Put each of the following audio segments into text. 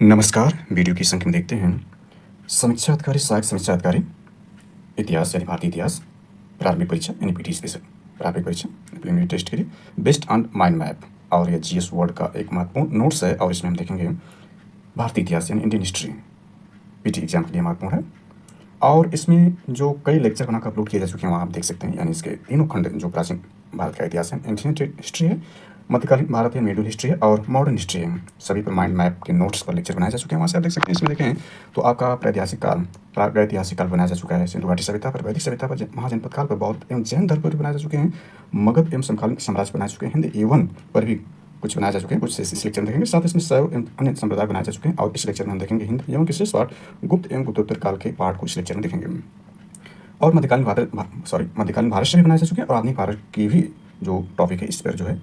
नमस्कार। वीडियो की संख्या में देखते हैं समीक्षा अधिकारी, सहायक समीक्षा अधिकारी, इतिहास यानी भारतीय इतिहास, प्रारंभिक परीक्षा यानी पीटी स्पेशल प्रारंभिक परीक्षा प्रीलिमिनरी टेस्ट के लिए बेस्ड ऑन माइंड मैप। और यह जीएस वर्ड का एक महत्वपूर्ण नोट्स है और इसमें हम देखेंगे भारतीय इतिहास यानी इंडियन हिस्ट्री पीटी एग्जाम के लिए महत्वपूर्ण है। और इसमें जो कई लेक्चर बनाकर अपलोड किए जा चुके हैं वहाँ आप देख सकते हैं, यानी इसके तीनों खंड जो प्राचीन भारत का इतिहास है, एंशिएंट हिस्ट्री है, मध्यकालीन भारत है, मिडिल हिस्ट्री है और मॉडर्न हिस्ट्री है, सभी पर माइंड मैप के नोट्स पर लेक्चर बनाए जा चुके हैं। वहाँ से आप देख सकते हैं। इसमें देखें तो आपका प्रागैतिहासिक काल, प्रागैतिहासिक काल बनाया जा चुका है, सिंधु घाटी सभ्यता पर, वैदिक सभ्यता पर, महाजनपद काल पर, बौद्ध एवं जैन धर्म पर बनाए जा चुके हैं, मगध एवं समकालीन साम्राज्य बनाए जा चुके हैं, हिंद एवं पर भी कुछ बनाए जा चुके हैं, कुछ इस लेक्चर में देखेंगे। साथ इसमें शैव एवं अन्य संप्रदाय बनाए जा चुके हैं और इस लेक्चर में हम देखेंगे हिंद एवं के शेष पाठ, गुप्त एवं गुप्तोत्तर काल के पाठ को इस लेक्चर में देखेंगे। और मध्यकालीन भारत से भी बनाए जा चुके हैं और आधुनिक भारत की भी जो टॉपिक है इस पर जो है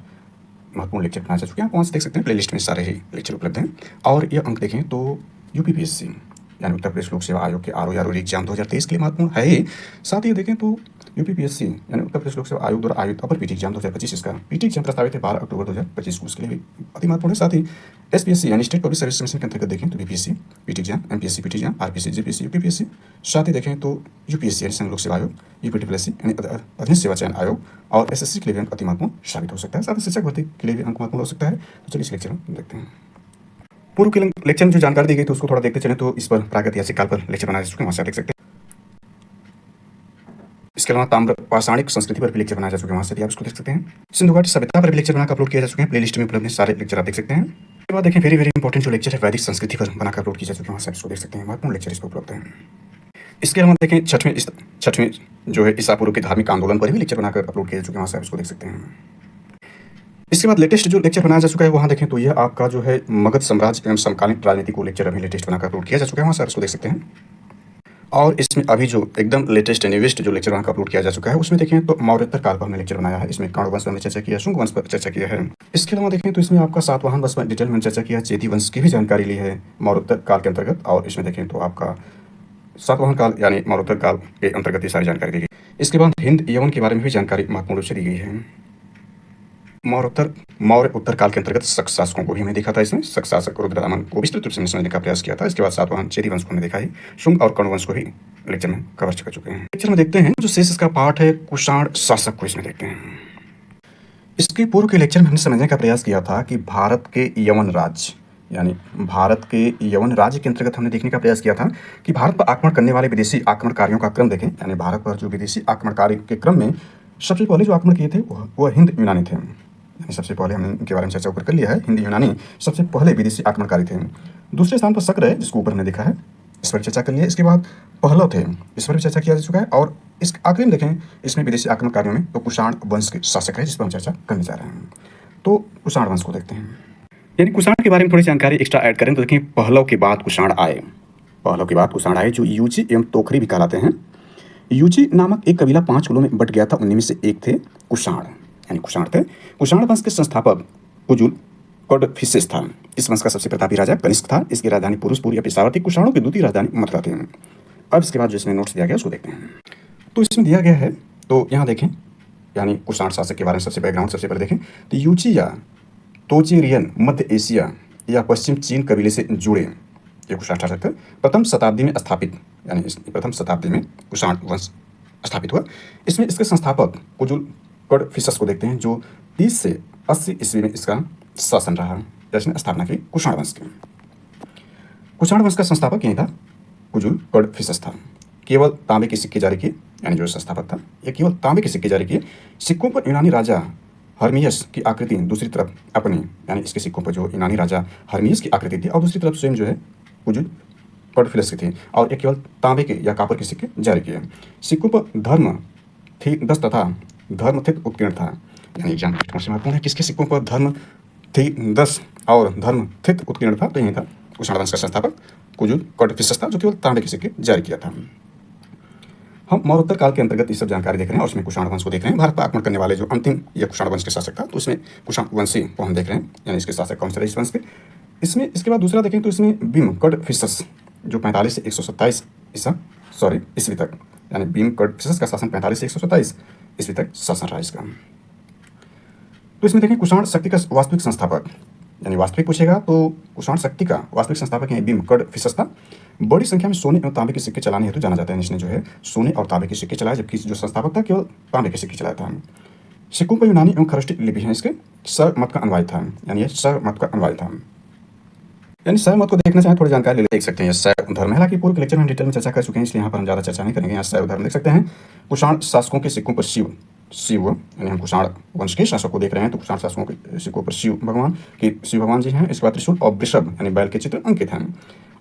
महत्वपूर्ण लेक्चर बनाए जा चुके हैं। आप वहाँ से देख सकते हैं, प्लेलिस्ट में सारे ही लेक्चर उपलब्ध हैं। और ये अंक देखें तो यूपीपीएससी यानी उत्तर प्रदेश लोक सेवा आयोग के आरओ या एग्जाम 2023 के लिए महत्वपूर्ण है ही। साथ ही देखें तो यूपीपीएससी यानी उत्तर प्रदेश लोक सेवा आयोग द्वारा आयोजित अपर पीटी एग्जाम 2025, इसका पीटी एग्जाम प्रस्तावित है 12 अक्टूबर 2025 को, उसके लिए भी अति महत्वपूर्ण है। साथ ही एसपीएससी यानी स्टेट पब्लिक सर्विस कमीशन के अंतर्गत देखें तो BPSC PT exam, MPSC PT exam, RPSC, GPSC, UPPSC. साथ ही देखें तो यूपीएससी यानी संघ लोक सेवा आयोग, यूपीटीपीएससी यानी अधीनस्थ सेवा चयन आयोग और एसएससी के लिए भी अति महत्वपूर्ण साबित हो सकता है। साथ ही शिक्षक भर्ती के लिए भी अंक महत्वपूर्ण हो सकता है। तो चलिए इस लेक्चर में देखते हैं। पूर्व के लेक्चर में जो जानकारी दी गई थी उसको थोड़ा देखते चलें तो इस पर प्रागैतिहासिक काल पर लेक्चर बनाए जा चुके हैं, वहाँ से देख सकते हैं। इसके अलावा ताम्र पाषाणिक संस्कृति पर भी लेक्चर बनाया जा चुके हैं, वहाँ से भी आप इसको देख सकते हैं। सिंधु घाटी सभ्यता पर भी लेक्चर बनाकर अपलोड किया जा चुके हैं, प्लेलिस्ट में उपलब्ध है, सारे लेक्चर आप देख सकते हैं। इसके बाद देखें वेरी इंपॉर्टेंट जो लेक्चर है वैदिक संस्कृति पर बनाकर अपलोड किया जा चुके हैं, वहाँ से इसको देख सकते हैं, महत्वपूर्ण लेक्चर इस पर उपलब्ध है। इसके अलावा देखें छठवें जो है ईसा पूर्व के धार्मिक आंदोलन पर भी लेक्चर बनाकर अपलोड किया जा चुके हैं, वहाँ से आप इसको देख सकते हैं। इसके बाद लेटेस्ट जो लेक्चर बनाया जा चुका है वहाँ देखें तो यह आपका जो है मगध साम्राज्य एवं समकालीन राजनीति को लेक्चर अभी लेटेस्ट बनाकर अपलोड किया जा चुका है, वहाँ से आप इसको देख सकते हैं। और इसमें अभी जो एकदम लेटेस्ट न्यूएस्ट जो लेक्चर बनाकर अपलोड किया जा चुका है उसमें देखें तो मौर्योत्तर काल पर हमने लेक्चर बनाया है, इसमें कर्ण वंश पर हमने चर्चा किया, शुंग वंश पर चर्चा किया है। इसके अलावा देखें तो इसमें आपका सातवाहन वंश पर डिटेल में चर्चा किया, चेदी वंश की भी जानकारी ली है मौर्योत्तर काल के अंतर्गत। और इसमें देखें तो आपका सातवाहन काल यानी मौर्योत्तर काल के अंतर्गत ये सारी जानकारी दी गई। इसके बाद हिंद यवन के बारे में भी जानकारी महत्वपूर्ण रूप से दी गई है। मौर्य उत्तर काल के अंतर्गत शक शासकों को भी हमने देखा था, इसमें शक शासक रुद्रदामन को विस्तृत रूप से समझने का प्रयास किया था। इसके बाद सातवाहन चेदी वंश को हमने देखा ही, शुंग और कर्ण वंश को भी लेक्चर में कवर कर चुके हैं। लेक्चर में देखते हैं जो शेष इसका पार्ट है कुषाण शासक को, इसमें देखते हैं। इसके पूर्व के लेक्चर में हमने समझने का प्रयास किया था कि भारत के यवन राज्य यानी भारत के यवन राज्य के अंतर्गत हमने देखने का प्रयास किया था कि भारत पर आक्रमण करने वाले विदेशी आक्रमणकारियों का क्रम देखें, यानी भारत पर जो विदेशी आक्रमणकारी के क्रम में सबसे पहले जो आक्रमण किए थे वह हिंद यूनानी थे। यानी सबसे पहले हमने इनके बारे में चर्चा कर लिया है, हिंद यूनानी सबसे पहले विदेशी आक्रमणकारी थे। दूसरे स्थान पर शक रहे, जिसको ऊपर हमने देखा है, इस पर चर्चा कर लिया। इसके बाद पहलव थे, इस पर भी चर्चा किया जा चुका है। और इस आखिरी में देखें इसमें विदेशी आक्रमणकारियों में तो कुषाण वंश के शासक है, जिस पर हम चर्चा करने जा रहे हैं। तो कुषाण वंश को देखते हैं, यानी कुषाण के बारे में थोड़ी जानकारी एक्स्ट्रा ऐड करें तो देखें पहलव के बाद कुषाण आए, पहलव के बाद कुषाण आए जो यूची एवं तोखरी भी कहलाते हैं। यूची नामक एक कबीला 5 कुलों में बट गया था, उनमें से एक थे कुषाण, यानी कुषाण थे। कुषाण वंश के संस्थापक कुजुल कोडफिसेस था। इस वंश का सबसे प्रतापी राजा कनिष्क था। इसकी राजधानी पुरुषपुर या पेशावर थी। कुषाणों की द्वितीय राजधानी मथुरा थी। अब इसके बाद जो इसमें नोट्स दिया गया उसको देखते हैं। तो इसमें दिया गया है तो यहाँ देखें, यानी कुषाण शासक के बारे में सबसे बैकग्राउंड सबसे पहले देखें तो यूची या तोचेरियन मध्य एशिया या पश्चिम चीन कबीले से जुड़े ये कुषाण शासक थे। प्रथम शताब्दी में स्थापित, यानी प्रथम शताब्दी में कुषाण वंश स्थापित हुआ। इसमें इसके संस्थापक कुजुल कोडफिसेस को देखते हैं जो 30 से 80 ईस्वी में इसका शासन रहा, जिसने स्थापना की कुषाण वंश की। कुषाण वंश का संस्थापक यही था, कुजुल कोडफिसेस था। केवल तांबे के सिक्के जारी किए, यानी जो संस्थापक था ये केवल तांबे के सिक्के जारी किए। सिक्कों पर यूनानी राजा हर्मियस की आकृति दूसरी तरफ अपनी, यानी इसके सिक्कों पर जो यूनानी राजा हर्मियस की आकृति थी और दूसरी तरफ स्वयं जो है कुजुल कोडफिसेस की थी। और ये केवल तांबे के या कापर के सिक्के जारी किए। सिक्कों पर धर्म थी 10 तथा धर्म थित उत्कीर्ण था, यानी एग्जाम से महत्वपूर्ण है किसके सिक्कों पर धर्म थी 10 और धर्म थित उत्कीर्ण था, तो यही था कुषाण वंश का संस्थापक कुजुल कोडफिसेस था जो केवल तांबे के सिक्के जारी किया था। हम मौर्योत्तर काल के अंतर्गत ये सब जानकारी देख रहे हैं और उसमें कुषाण वंश को देख रहे हैं। भारत पर आक्रमण करने वाले जो अंतिम या कुषाण वंश के शासक था तो उसमें कुषाण वंशी को हम देख रहे हैं, यानी इसके शासक कौन से रहे इस वंश के। इसमें इसके बाद दूसरा देखें तो इसमें भीम कोडफिसेस जो 45 से 127 ईस्वी तक, यानी भीम कोडफिसेस का शासन 45 से 127 ईस्वी तक शासन रहा इसका। तो इसमें देखें कुषाण शक्ति का वास्तविक संस्थापक यानी वास्तविक पूछेगा तो कुषाण शक्ति का वास्तविक संस्थापक है भीम कडफिसस था। बड़ी संख्या में सोने एवं तांबे के सिक्के चलाने हेतु जाना जाता है। इसने जो है सोने और तांबे के सिक्के चलाए, जबकि जो संस्थापक था केवल तांबे के सिक्के चलाया था। सिक्कों पर यूनानी एवं खरष्टी लिपि है इसके। स मत का अनुवाद था, यानी ये स मत का अनुवाद था। यानी शैव मत को देखना चाहें थोड़ी जानकारी देख सकते हैं। शैव धर्म, हालांकि पूर्व के लेक्चर में डिटेल में चर्चा कर चुके हैं, इसलिए यहाँ पर हम ज़्यादा चर्चा नहीं करेंगे। यहाँ शैव धर्म देख सकते हैं। कुषाण शासकों के सिक्कों पर शिव यानी हम कुषाण वंश के शासक को देख रहे हैं, तो कुषाण शासकों के सिक्कों पर शिव भगवान जी हैं। इसके बाद त्रिशूल और वृषभ यानी बैल के चित्र अंकित हैं।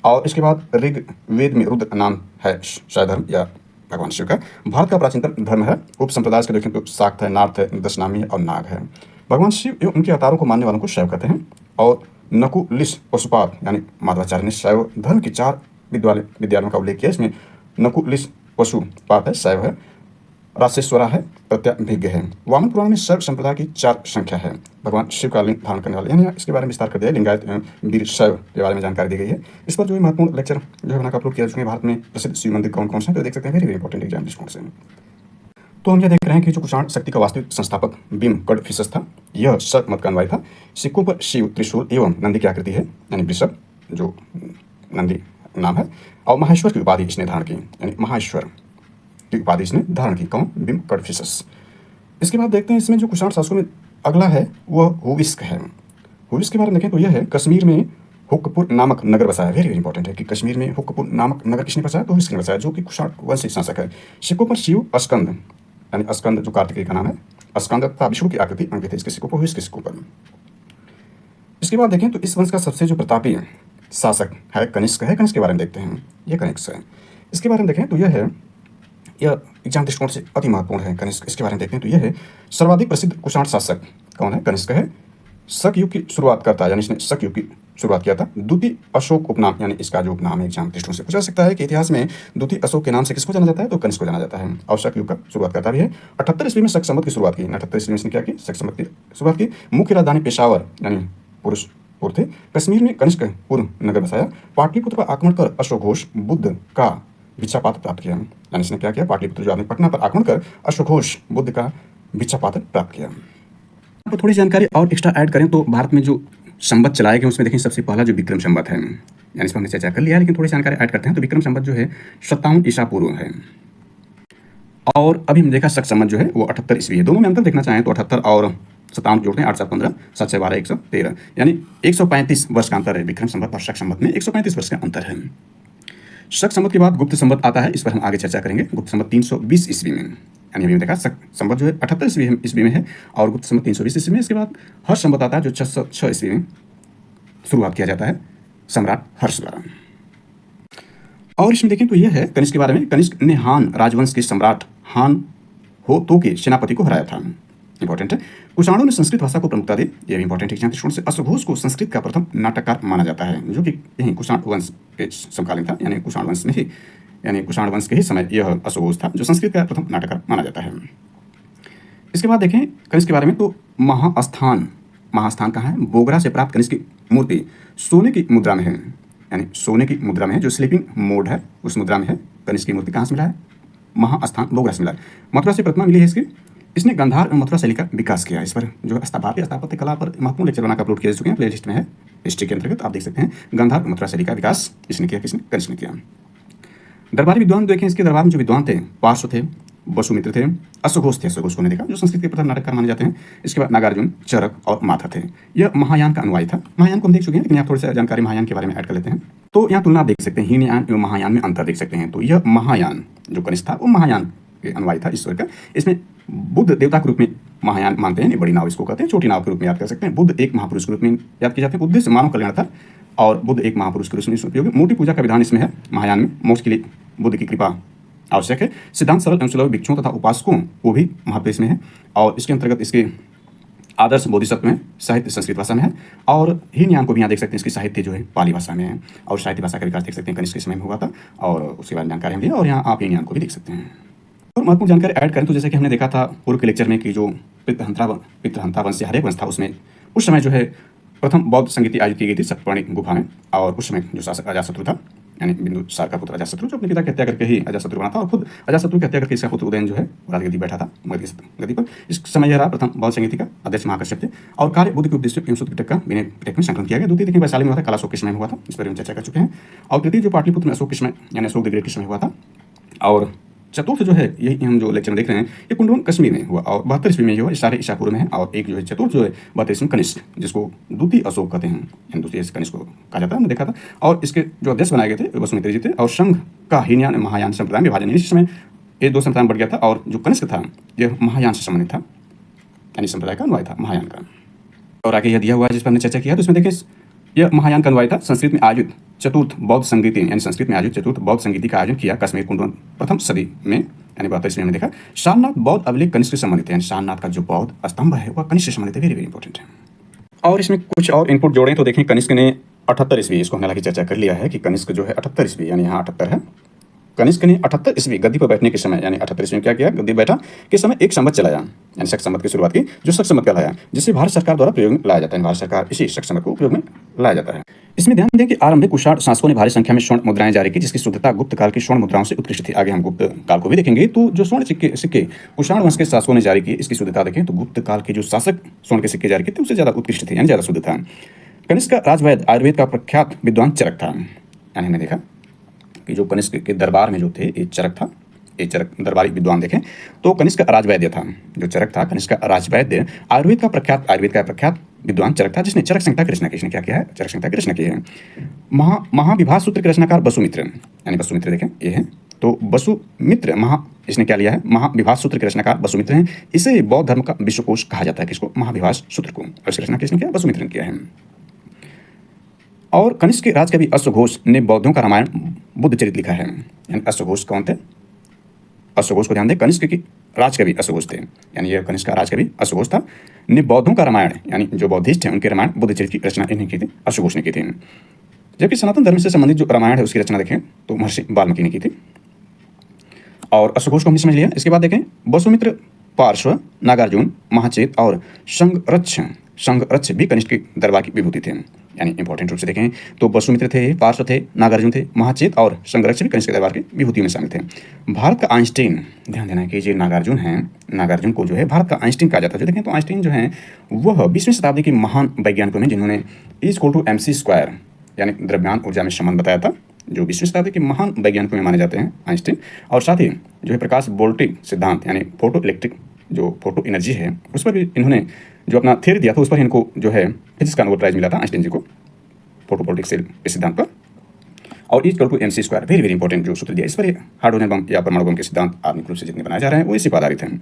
और इसके बाद ऋग्वेद में रुद्र नाम है शैव धर्म या भगवान शिव का। भारत का प्राचीनतम धर्म है। उप संप्रदाय के देखें तो शाक्त है, नार्थ है, दशनामी है और नाग है। भगवान शिव एवं उनके अवतारों को मानने वालों को शैव कहते हैं। और नकुलिस पशुपात यानी माधवाचार्य ने शैव धर्म की 4 विद्यालयों का उल्लेख किया। इसमें नकुलिस पशुपात है, शैव है, राशेश्वरा है, प्रत्याभिज्ञ है। वामन पुराण में शैव संप्रदाय की 4 संख्या है। भगवान शिव का लिंग धारण करने वाले, यानी इसके बारे में विस्तार कर दिया है। लिंगायत वीर शैव के बारे में जानकारी दी गई है। इस पर जो है महत्वपूर्ण लेक्चर जो है बनाकर अपलोड किया चुके हैं। भारत में प्रसिद्ध शिव मंदिर कौन कौन से हैं तो देख सकते हैं। वेरी इंपॉर्टेंट एग्जाम दृष्टिकोण से। तो हम यह देख रहे हैं कि जो कुषाण शक्ति का वास्तविक संस्थापक भीम कडफिसस था, यह स मत का अनुयायी था। सिक्कों पर शिव, त्रिशूल एवं नंदी की आकृति है, यानी वृषभ जो नंदी नाम है। और महेश्वर की उपाधि इसने धारण की, यानी महेश्वर की उपाधि इसने धारण की। कौन? भीम कडफिसस। इसके बाद देखते हैं इसमें जो कुषाण शासकों में अगला है वह हुविस्क है। हुविस्क के बारे में देखें तो यह है कश्मीर में हुक्कपुर नामक नगर बसाया। वेरी इंपॉर्टेंट है कि कश्मीर में हुक्कपुर नामक नगर किसने बसाया? तो हुविस्क ने बसाया, जो कि कुषाण वंशी शासक है। सिक्कों पर शिव, स्कंद यानी स्कंद जो कार्तिकेय का नाम है, स्कंद तथा विष्णु की आकृति अंकित है इसके सिक्कों पर, हुविस्क के सिक्कों पर। इसके बाद देखें तो इस वंश का सबसे जो प्रतापी शासक है कनिष्क है। कनिष्क के बारे में देखते हैं, यह कनिष्क है। इसके बारे में देखें तो यह एग्जाम दृष्टिकोण से अति महत्वपूर्ण है कनिष्क। इसके बारे में देखते हैं तो यह है सर्वाधिक प्रसिद्ध कुषाण शासक कौन है? कनिष्क है। शक युग की शुरुआत करता है, यानी इसने शक युग की शुरुआत किया था। द्वितीय अशोक उपनाम, यानी इसका जो उपनाम है एग्जाम दृष्टिकोण से पूछा सकता है कि इतिहास में द्वितीय अशोक के नाम से किसको जाना जाता है? तो कनिष्क को जाना जाता है। और शक युग का शुरुआत करता भी है। 78 ईस्वी में शक संवत की शुरुआत की। 78 ईस्वी में इसने क्या की? शक संवत की शुरुआत की। मुख्य राजधानी पेशावर यानी पुरुषपुर थे। कश्मीर में कनिष्क पूर्व नगर बसाया। पाटलिपुत्र पर आक्रमण कर अशोक घोष बुद्ध का भिक्षापात्र प्राप्त किया, यानी इसने क्या किया? पाटलिपुत्र जो आपने पटना पर आक्रमण कर अशोक घोष बुद्ध का भिक्षापात्र प्राप्त किया। यहाँ पर थोड़ी जानकारी और एक्स्ट्रा ऐड करें तो भारत में जो संवत चलाए गए उसमें देखें सबसे पहला जो विक्रम संवत है, यानी इस पर हमने चर्चा कर लिया है, लेकिन थोड़ी जानकारी ऐड करते हैं। तो विक्रम संवत जो है 57 ईसा पूर्व है। और अभी हम देखा शक संवत जो है वो 78 ईस्वी है। दोनों में अंतर देखना चाहें तो 78 और 57 जोड़ते हैं 815, 712, 113, यानी 135 वर्ष का अंतर है। विक्रम संवत और शक संवत में 135 वर्ष का अंतर है। शक संवत के बाद गुप्त संवत आता है, इस पर हम आगे चर्चा करेंगे। गुप्त संवत 320 ईस्वी में, यानी अभी देखा शक संवत जो है 78 ईस्वी में है और गुप्त संवत 320 ईस्वी में। इसके बाद हर्ष संवत आता है जो 606 ईस्वी में शुरुआत किया जाता है सम्राट हर्ष द्वारा। और इसमें देखें तो यह है कनिष्क के बारे में। कनिष्क ने हान राजवंश के सम्राट हान हो तो के सेनापति को हराया था। इंपॉर्टेंट है। कुषाणों ने संस्कृत भाषा को प्रमुखता दी, यह भी इंपॉर्टेंट है। दृष्टिकोण से अशोक घोष को संस्कृत का प्रथम नाटककार माना जाता है, जो कि यही कुषाण वंश के समकालीन था, यानी कुषाण वंश में ही, यानी कुषाण वंश के ही समय यह अशोक घोष था जो संस्कृत का प्रथम नाटककार माना जाता है। इसके बाद देखें कनिष्क के बारे में तो महास्थान कहाँ है? बोगरा से प्राप्त कनिष्क की मूर्ति सोने की मुद्रा में है, यानी सोने की मुद्रा में है, जो स्लीपिंग मोड है उस मुद्रा में है। कनिष्क की मूर्ति कहाँ से मिला है? महास्थान बोगरा से मिला है। मथुरा से प्रतिमा मिली है इसकी। इसने गांधार और मथुरा शैली का विकास किया। इस पर जो स्थापत्य कला पर महत्वपूर्ण लेक्चर बनाकर अपलोड किए चुके हैं, प्ले लिस्ट में है, हिस्ट्री के अंतर्गत आप देख सकते हैं। गांधार और मथुरा शैली का विकास इसने किया, किसने? कनिष्क ने किया। दरबारी विद्वान देखें, इसके दरबार में जो विद्वान थे पार्श्व थे, वसुमित्र थे, अशोक घोष थे। अशोक घोष को ने देखा जो संस्कृत के प्रथम नाटककार माने जाते हैं। इसके बाद नागार्जुन, चरक और माथा थे। यह महायान का अनुयायी था। महायान को हम देख चुके हैं, लेकिन यहाँ थोड़ी सी जानकारी महायान के बारे में ऐड कर लेते हैं। तो यहाँ तुलना देख सकते हैं, हीनयान एवं महायान में अंतर देख सकते हैं। तो यह महायान जो कनिष्क था वो महायान के अनुयायी था ईश्वर का। इसमें बुद्ध देवता के रूप में महायान मानते हैं, बड़ी नाव इसको कहते हैं, छोटी नाव के रूप में याद कर सकते हैं। बुद्ध एक महापुरुष के रूप में याद किए जाते हैं। उद्देश्य मानव कल्याण था और बुद्ध एक महापुरुष के रूप में उपयोगी। मूर्ति पूजा का विधान इसमें है। महायान में मोक्ष के लिए बुद्ध की कृपा आवश्यक है। सिद्धांत सरल एवं सुलभ भिक्षुओं तथा उपासकों को भी महत्व इसमें है। और इसके अंतर्गत इसके आदर्श बोधिसत्व में साहित्य संस्कृत भाषा में है। और हीनयान को भी यहाँ देख सकते हैं, इसकी साहित्य जो है पाली भाषा में है। और साहित्य भाषा का विकास देख सकते हैं कनिष्क के समय में हुआ था, और उसके बारे में जानकारी हम दी। और यहाँ आप हीनयान को भी देख सकते हैं। और महत्वपूर्ण जानकारी ऐड करें तो जैसे कि हमने देखा था पूर्व के लेक्चर में कि जो पितृहंता वंश हरेक वंश था, उसमें उस समय जो है प्रथम बौद्ध संगीति आयोजित की गई थी सतपर्णी गुफा में। और उस समय जो शासक अजातशत्रु था यानी बिंदुसार का पुत्र अजातशत्रु, जो अपने पिता की हत्या करके ही अजातशत्रु बना था और खुद अजातशत्रु की हत्या करके इसका पुत्र उदयन जो है राजगद्दी बैठा था मगध की गद्दी पर। इस समय यह रहा प्रथम बौद्ध संगीति का अध्यक्ष महाकश्यप थे और कार्य बुद्ध के उपदेश एवं सूत्र पिटक का विनय पिटक में संकलन किया गया। द्वितीय देखिए वैशाली में हुआ था, कला अशोक के समय में हुआ था, इस पर हम चर्चा कर चुके हैं। और तृतीय जो पाटलिपुत्र में अशोक के समय यानी अशोक द ग्रेट के समय हुआ था। और चतुर्थ जो है यही हम जो लेक्चर में देख रहे हैं ये कुंडवन कश्मीर में हुआ और 72 ईस्वी में हुआ, सारे ईसा पूर्व में है। और एक जो है चतुर्थ जो है 32 में कनिष्क, जिसको द्वितीय अशोक कहते हैं, यानी द्वितीय कनिष्क को कहा जाता है, हमने देखा था। और इसके जो अध्यक्ष बनाए गए थे वसुमित्र जी थे। और संघ का हीनयान महायान संप्रदाय में विभाजन, इस समय ये दो संप्रदाय में बढ़ गया था। और जो कनिष्क था यह महायान से संबंधित था, यानी संप्रदाय का अनुयायी था महायान का। और आगे यह दिया हुआ है जिस पर हमने चर्चा किया, तो इसमें देखिए यह महायान का अनुयायी था। संस्कृत में आयोजित चतुर्थ बौद्ध संगीति, यानी संस्कृत में आयोजित चतुर्थ बौद्ध संगीति का आयोजन किया कश्मीर कुंडवन प्रथम सदी में, यानी 72 ईस्वी में देखा। सारनाथ बौद्ध अभिलेख कनिष्क से संबंधित है, यानी सारनाथ का जो बौद्ध स्तंभ है वह कनिष्क से संबंधित है, वेरी वेरी इंपॉर्टेंट है। और इसमें कुछ और इनपुट जोड़ें तो देखें कनिष्क ने 78 ईस्वी, इसको हमने हालांकि चर्चा कर लिया है कि कनिष्क जो है 78 ईस्वी, यानी यहाँ 78 है। कनिष्क ने 78 ईस्वी गद्दी पर बैठने के समय, यानी 78 ईस्वी में क्या किया, गद्दी बैठा के समय एक संवत चलाया, यानी शक संवत की शुरुआत की, जो शक संवत कहलाया, जिसे भारत सरकार द्वारा प्रयोग में लाया जाता है। भारत सरकार इसी शक संवत को उपयोग में लाया जाता है। इसमें ध्यान दें कि आरंभिक कुषाण शासकों ने भारी संख्या में स्वर्ण मुद्राएं जारी की, जिसकी शुद्धता गुप्त काल की स्वर्ण मुद्राओं से उत्कृष्ट थी। आगे हम गुप्त काल को भी देखेंगे। तो जो स्वर्ण सिक्के कुषाण वंश के शासकों ने जारी किए, इसकी शुद्धता देखें तो गुप्त काल के जो शासक स्वर्ण के सिक्के जारी किए थे उससे ज्यादा उत्कृष्ट थे, यानी ज्यादा शुद्ध था। कनिष्क का राजवैद्य आयुर्वेद का प्रख्यात विद्वान चरक था, यानी हमने देखा कि जो कनिष्क के दरबार में जो थे ये चरक था, ये चरक दरबारी विद्वान देखें तो कनिष्क का राजवैद्य था, जो चरक था कनिष्क का राजवैद्य आयुर्वेद का प्रख्यात विद्वान चरक था, जिसने चरक संहिता की रचना की। इसने क्या किया है, चरक संहिता की रचना की है। महाविभाष सूत्र के रचनाकार वसुमित्र, यानी वसुमित्र देखें ये है, तो वसुमित्र इसने क्या लिया है, महाविभाष सूत्र के रचनाकार वसुमित्र हैं। इसे बौद्ध धर्म का विश्वकोश कहा जाता है, किसको, महाविभाष सूत्र को। और इसकी रचना किसने किया, वसुमित्र ने किया है। और कनिष्क के राजकवि अश्वघोष ने बौद्धों का रामायण बुद्ध चरित लिखा है, यानी अश्वघोष कौन थे, अश्वघोष को ध्यान दें, कनिष्क की राजकवि अश्वघोष थे, यानी ये कनिष्क का राजकवि अश्वघोष था, ने बौद्धों का रामायण, यानी जो बौद्धिस्ट थे उनके रामायण बुद्ध चरित की रचना इन्हें की थी, अश्वघोष ने की थी। जबकि सनातन धर्म से संबंधित जो रामायण है उसकी रचना देखें तो महर्षि वाल्मीकि ने की थी। और अश्वघोष को हमने समझ लिया। इसके बाद देखें वसुमित्र, पार्श्व, नागार्जुन, महाचेत और संघरक्ष भी कनिष्क के दरबार की विभूति थे, यानी इंपॉर्टेंट रूप से देखें तो वसुमित्र थे, पार्श्व थे, नागार्जुन थे, महाचेत और संघरक्ष भी कनिष्क के दरबार की विभूति में शामिल थे। भारत का आइंस्टीन, ध्यान देना कि ये नागार्जुन है, नागार्जुन को जो है भारत का आइंस्टीन कहा जाता है। जो देखें तो आइंस्टीन जो है वह 20वीं शताब्दी के महान वैज्ञानिकों में जिन्होंने E=mc², यानी द्रव्यमान ऊर्जा में संबंध बताया था, जो 20वीं शताब्दी के महान वैज्ञानिकों में माने जाते हैं आइंस्टीन। और साथ ही जो है प्रकाश वोल्टिक सिद्धांत, यानी फोटो इलेक्ट्रिक जो फोटो एनर्जी है उस पर भी इन्होंने जो अपना थ्योरी दिया था, उस पर इनको जो है फिजिक्स का नोबेल प्राइज मिला था आइंस्टीन जी को, फोटो वोल्टिक सेल के सिद्धांत पर। और E=mc², वेरी वेरी इंपॉर्टेंट जो सूत्र दिया, इस पर हाइड्रोजन बम या परमाणु बम के सिद्धांत आधुनिक रूप से जितने बनाए जा रहे हैं वो इसी पर आधारित हैं।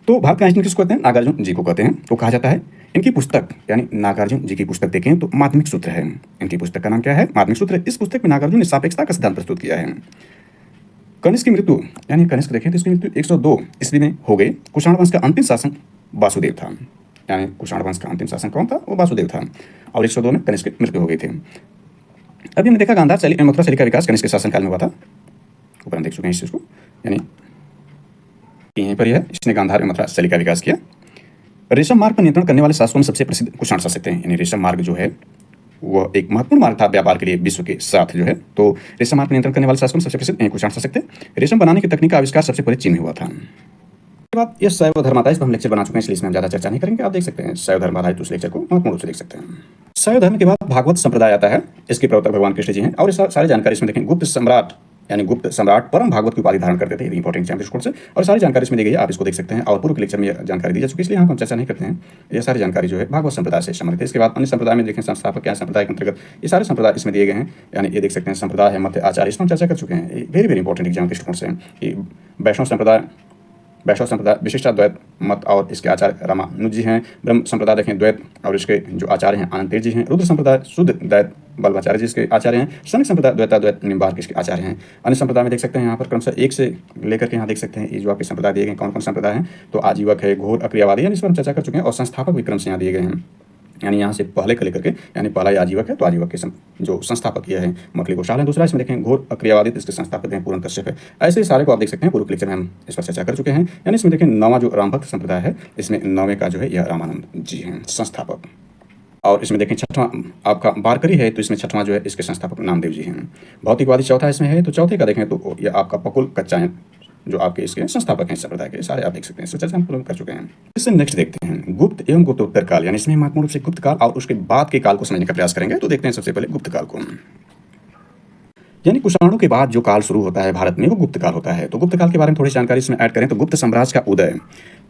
तो भारत का आइंस्टीन किसको कहते हैं, नागार्जुन जी को कहते हैं। तो कहा जाता है इनकी पुस्तक, यानी नागार्जुन जी की पुस्तक देखें तो माध्यमिक सूत्र है। इनकी पुस्तक का नाम क्या है, माध्यमिक सूत्र। इस पुस्तक में नागार्जुन ने सापेक्षता का सिद्धांत प्रस्तुत किया है। कनिष्क की मृत्यु, यानी कनिष्क देखें तो इसकी मृत्यु 102 ईस्वी में हो गई। कुषाण वंश का अंतिम शासक वासुदेव था, यानी कुषाण वंश का अंतिम शासक कौन था, वो वासुदेव था। और 102 में कनिष्क की मृत्यु हो गई थी। अभी हमने देखा गांधार शैली मथुरा शैली का विकास कनिष्क के शासनकाल में हुआ था, ऊपर हम देख चुके हैं इस चीज को, यानी यहीं पर है, इसने गांधार मथुरा शैली का विकास किया। रेशम मार्ग पर नियंत्रण करने वाले शासकों में सबसे प्रसिद्ध कुषाण शासक थे, यानी रेशम मार्ग जो है वह एक महत्वपूर्ण मार्ग था व्यापार के लिए विश्व के साथ जो है। तो रेशम मार्ग पर नियंत्रण करने वाले शासकों में सबसे प्रसिद्ध कुषाण शासक थे। रेशम बनाने की तकनीक का आविष्कार सबसे पहले चीन में हुआ था। इसके बाद ये शैव धर्म आता है, इस पर हम लेक्चर बना चुके हैं, इसलिए इसमें हम ज्यादा चर्चा नहीं करेंगे। आप देख सकते हैं शैव धर्म आधारित उस लेक्चर को महत्वपूर्ण रूप से देख सकते हैं। शैव धर्म के बाद भागवत संप्रदाय आता है, इसके प्रवर्तक भगवान कृष्ण जी हैं। और सारी जानकारी इसमें देखें, गुप्त सम्राट, यानी गुप्त सम्राट परम भागवत की उपाधि धारण करते थे, इंपॉर्टेंट है दृष्टिकोण से। और सारी जानकारी इसमें दी गई है, आप इसको देख सकते हैं। और पूर्व के लेक्चर में यह जानकारी दी जा चुकी है, इसलिए हम चर्चा नहीं करते हैं। ये सारी जानकारी जो है भागवत संप्रदाय से संबंधित है। इसके बाद अन्य संप्रदाय में देखें संस्थापक क्या संप्रदाय के अंतर्गत ये सारे संप्रदाय इसमें दिए गए हैं, यानी ये देख सकते हैं संप्रदाय है, मध्य आचार्य, इसमें हम चर्चा कर चुके हैं। वेरी वेरी इंपॉर्टेंट एग्जाम दृष्टिकोण से कि वैष्णव संप्रदाय विशिष्टाद्वैत मत और इसके आचार्य रामानुज जी हैं। ब्रह्म संप्रदाय देखें द्वैत और इसके जो आचार्य हैं आनंद तीर्थ जी हैं। रुद्र संप्रदाय शुद्ध द्वैत वल्लभाचार्य जी इसके आचार्य हैं। शनक संप्रदाय द्वैताद्वैत निम्बार्क इसके आचार्य हैं। अन्य संप्रदाय में देख सकते हैं यहाँ पर क्रमशः 1 से लेकर के यहाँ देख सकते हैं ये जो आपके संप्रदाय दिए गए कौन कौन संप्रदाय हैं। तो आजीवक है, घोर अक्रियावादी, यानी इस पर हम चर्चा कर चुके हैं। और संस्थापक भी क्रम से यहाँ दिए गए हैं, यानी यहाँ से पहले का लेकर के, यानी पहला आजीवक है तो आजीवक के जो संस्थापक ये है मकली घोषाल है। दूसरा इसमें देखें घोर अक्रियावादित, इसके संस्थापक हैं पूर्ण कश्यप है। ऐसे सारे को आप देख सकते हैं, पूर्व लेक्चर में हम इस पर चर्चा कर चुके हैं। यानी इसमें देखें 9वां जो रामभक्त संप्रदाय है, इसमें 9वें का जो है यह रामानंद जी हैं संस्थापक। और इसमें देखें छठवां आपका वारकरी है, तो इसमें छठवां जो है इसके संस्थापक नामदेव जी हैं। भौतिकवादी चौथा इसमें है, तो चौथे का देखें तो ये आपका पकुल कच्चायन जो आपके इसके संस्थापक हैं संप्रदाय के, सारे आप देख सकते हैं। इसको चर्चा हम पूर्ण कर चुके हैं। इससे नेक्स्ट देखते हैं गुप्त एवं गुप्तोत्तर काल, यानी इसमें महत्वपूर्ण रूप से गुप्त काल और उसके बाद के काल को समझने का प्रयास करेंगे। तो देखते हैं सबसे पहले गुप्त काल को, यानी कुषाणों के बाद जो काल शुरू होता है भारत में वो गुप्त काल होता है। तो गुप्त काल के बारे में थोड़ी जानकारी इसमें ऐड करें तो गुप्त साम्राज्य का उदय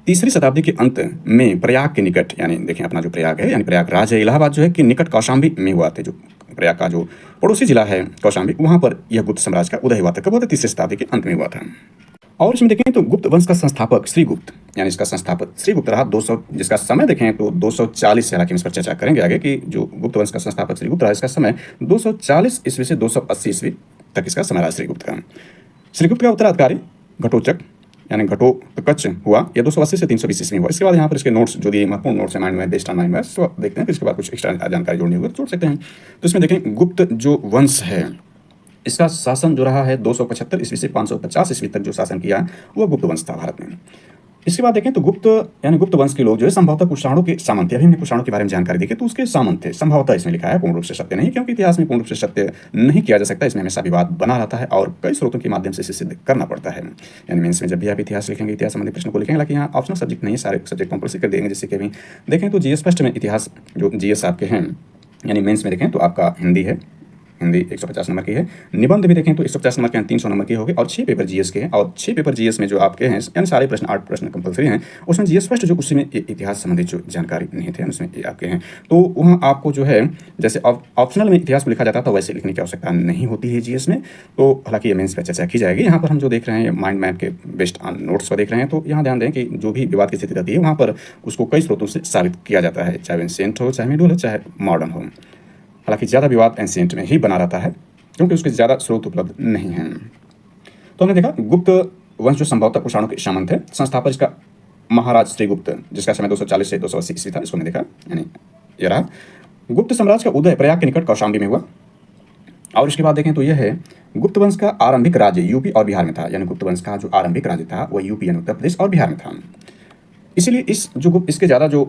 3री शताब्दी के अंत में प्रयाग के निकट, यानी देखें अपना जो प्रयाग है यानी प्रयागराज है इलाहाबाद जो है कि निकट कौशाम्बी में हुआ थे। जो प्रयाग का जो पड़ोसी जिला है कौशाम्बी, वहां पर यह गुप्त साम्राज्य का उदय हुआ था। कब हुआ था? 3री शताब्दी के अंत में हुआ था। और इसमें देखें तो गुप्त वंश का संस्थापक श्रीगुप्त, यानी इसका संस्थापक श्रीगुप्त रहा 200, जिसका समय देखें तो 240 से, हालांकि इस पर चर्चा करेंगे आगे कि जो गुप्त वंश का संस्थापक श्रीगुप्त रहा इसका समय 240 ईस्वी से 280 ईस्वी तक इसका समय रहा श्रीगुप्त का। श्रीगुप्त का उत्तराधिकारी घटोचक यानी घटोत्कच हुआ, यह 280 से 320 ईस्वी में हुआ। इसके बाद यहाँ पर इसके नोट्स जो दिए महत्वपूर्ण नोट्स है माइंड में बेस्ड ऑन माइंड में, तो देखते हैं। फिर इसके बाद कुछ एक्स्ट्रा जानकारी जोड़नी होगी तो जोड़ सकते हैं। तो इसमें देखें गुप्त जो वंश है इसका शासन जो रहा है 275 ईस्वी से 550 ईस्वी तक जो शासन किया वो गुप्त वंश था भारत में। इसके बाद देखें तो गुप्त यानी गुप्त वंश के लोग जो है संभवतः कुषाणों के सामंत थे। अभी हमने कुषाणों के बारे में जानकारी देखी तो उसके सामंत थे, संभवतः इसमें लिखा है, पूर्ण रूप से सत्य नहीं, क्योंकि इतिहास में पूर्ण रूप से सत्य नहीं किया जा सकता। इसमें हमेशा विवाद बना रहता है और कई स्रोतों के माध्यम से इसे सिद्ध करना पड़ता है। यानी मेंस में जब भी आप इतिहास लिखेंगे, इतिहास संबंधी प्रश्न को लिखेंगे, हालांकि यहाँ ऑप्शनल सब्जेक्ट नहीं है, सारे सब्जेक्ट कंपल्सरी कर देंगे। जैसे कि अभी देखें तो जीएस फर्स्ट में इतिहास जो जीएस आपके हैं यानी मेंस में देखें तो आपका हिंदी है, हिंदी 150 नंबर की है। निबंध भी देखें तो 150 नंबर के 300 नंबर की होगी और 6 पेपर जीएस के हैं। और 6 पेपर जीएस में जो आपके हैं यानी सारे प्रश्न 8 प्रश्न कंपल्सरी हैं, उसमें जीएस फर्स्ट जो उसमें इतिहास संबंधित जो जानकारी नहीं थे उसमें आपके हैं। तो वहाँ आपको जो है जैसे ऑप्शनल में इतिहास को लिखा जाता था वैसे लिखने की आवश्यकता नहीं होती है जीएस में। तो हालांकि ये मेंस पर चर्चा की जाएगी। यहाँ पर हम जो देख रहे हैं माइंड मैप के बेस्ड ऑन नोट्स पर देख रहे हैं, तो यहाँ ध्यान दें कि जो भी विवाद की स्थिति रहती है वहाँ पर उसको कई स्रोतों से साबित किया जाता है, चाहे एंशिएंट हो, चाहे मिडल हो, चाहे मॉडर्न हो। हालांकि ज़्यादा विवाद एंशिएंट में ही बना रहता है क्योंकि उसके ज़्यादा स्रोत उपलब्ध नहीं हैं। तो हमने देखा गुप्त वंश जो संभवतः कुषाणों के सामंत है, संस्थापक इसका महाराज श्रीगुप्त जिसका समय 240 से 280 ईस्वी था, इसको हमने देखा। यानी ये रहा गुप्त साम्राज्य का उदय प्रयाग के निकट कौशाम्बी में हुआ। और इसके बाद देखें तो यह है गुप्त वंश का आरंभिक राज्य यूपी और बिहार में था। यानी गुप्त वंश का जो आरंभिक राज्य था वह यूपी यानी उत्तर प्रदेश और बिहार में था। इसीलिए इस जो गुप्त इसके ज़्यादा जो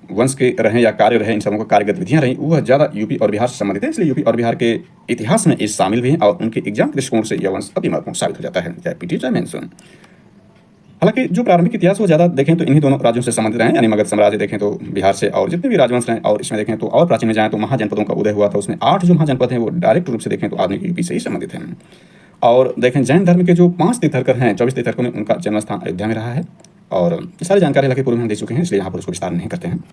वंश के रहे या कार्य रहे, इन सबों का कार्य गतिविधियाँ रही वह ज़्यादा यूपी और बिहार से संबंधित है। इसलिए यूपी और बिहार के इतिहास में ये शामिल भी हैं और उनके एग्जाम दृष्टिकोण से यह वंश अति महत्वपूर्ण साबित हो जाता है, चाहे पीटी चाहे मेंस। हालांकि जो प्रारंभिक इतिहास वो ज़्यादा देखें तो इन्हीं दोनों राज्यों से संबंधित रहे, यानी मगध साम्राज्य देखें तो बिहार से, और जितने भी राजवंश रहे। और इसमें देखें तो और प्राचीन में जाएँ तो महाजनपदों का उदय हुआ था, उसमें 8 जो महाजनपद हैं वो डायरेक्ट रूप से देखें तो आधुनिक यूपी से ही संबंधित हैं। और देखें जैन धर्म के जो 5 तीर्थंकर हैं, 24 तीर्थंकरों में उनका जन्म स्थान अयोध्या में रहा है। और सारी जानकारी हालांकि पूर्व में हम दे चुके हैं, इसलिए यहाँ पर उसको विस्तार नहीं करते हैं।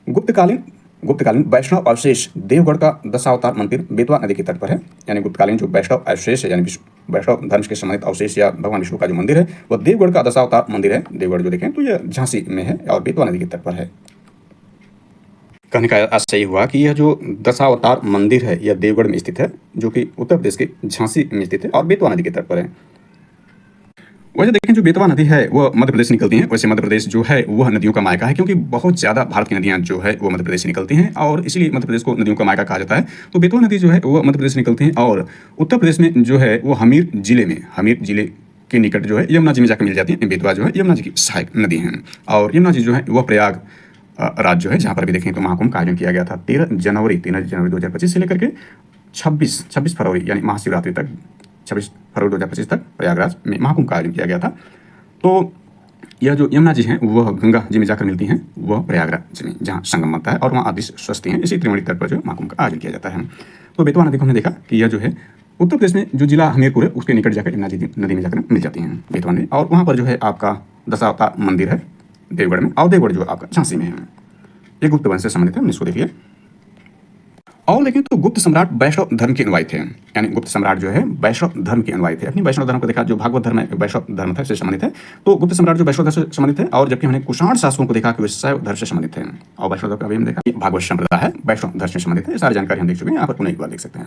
गुप्तकालीन वैष्णव अवशेष देवगढ़ का दशावतार मंदिर बेतवा नदी के तट पर है। यानी गुप्तकालीन जो वैष्णव अवशेष है यानी वैष्णव धर्म के संबंधित अवशेष या भगवान विष्णु का जो मंदिर है वह देवगढ़ का दशावतार मंदिर है। देवगढ़ जो देखें तो यह झांसी में है और बेतवा नदी के तट पर है। कहने का आशय यही हुआ कि यह जो दशावतार मंदिर है यह देवगढ़ में स्थित है, जो कि उत्तर प्रदेश के झांसी में स्थित है और बेतवा नदी के तट पर है। वैसे देखें जो बेतवा नदी है वह मध्य प्रदेश से निकलती है। वैसे मध्य प्रदेश जो है वह नदियों का मायका है, क्योंकि बहुत ज़्यादा भारत की नदियाँ जो है वो मध्य प्रदेश से निकलती हैं और इसीलिए मध्य प्रदेश को नदियों का मायका कहा जाता है। तो बेतवा नदी जो है वह मध्य प्रदेश से निकलती है और उत्तर प्रदेश में जो है वो हमीर जिले के निकट जो है यमुना जी में जाकर मिल जाती है। बेतवा जो है यमुना जी की सहायक नदी है और यमुना जी जो है वह प्रयाग राज्य जो है जहाँ पर भी देखें तो महाकुंभ का आयोजन किया गया था 13 जनवरी 2025 से लेकर के 26 फरवरी यानी महाशिवरात्रि तक 26 फरवरी 2025 तक प्रयागराज में महाकुंभ का आयोजन किया गया था। तो यह जो यमुना जी हैं वह गंगा जी में जाकर मिलती हैं, वह प्रयागराज में जहाँ संगम बनता है और वहाँ आदि स्वस्ति हैं। इसी त्रिवेणी तट पर जो महाकुंभ का आयोजन किया जाता है। तो बेतवा नदी को हमने देखा कि यह जो है उत्तर प्रदेश में जो जिला हमीरपुर है उसके निकट जाकर यमुना जी नदी में जाकर मिल जाती हैं बेतवा नदी। और वहाँ पर जो है आपका दशावतार मंदिर है देवगढ़ में, और देवगढ़ जो आपका झांसी में है। ये गुप्त वंश से संबंधित है, हमने इसको देख लिया। और लेकिन तो गुप्त सम्राट वैष्णव धर्म के अनुयायी थे। यानी गुप्त सम्राट जो है वैष्णव धर्म के अनुयायी थे। अपनी वैष्णव धर्म को देखा, जो भागवत धर्म है वैष्णव धर्म था से संबंधित है। तो गुप्त सम्राट जो वैष्णव धर्म से संबंधित है, और जबकि हमने कुषाण शासकों को देखा कि वे शैव धर्म से संबंधित है। और वैष्णव धर्म का भी हमने देखा भागवत संप्रदाय है वैष्णव धर्म से संबंधित है। सारी जानकारी हम देख चुके हैं, यहाँ पर पुनः एक बार देख सकते हैं।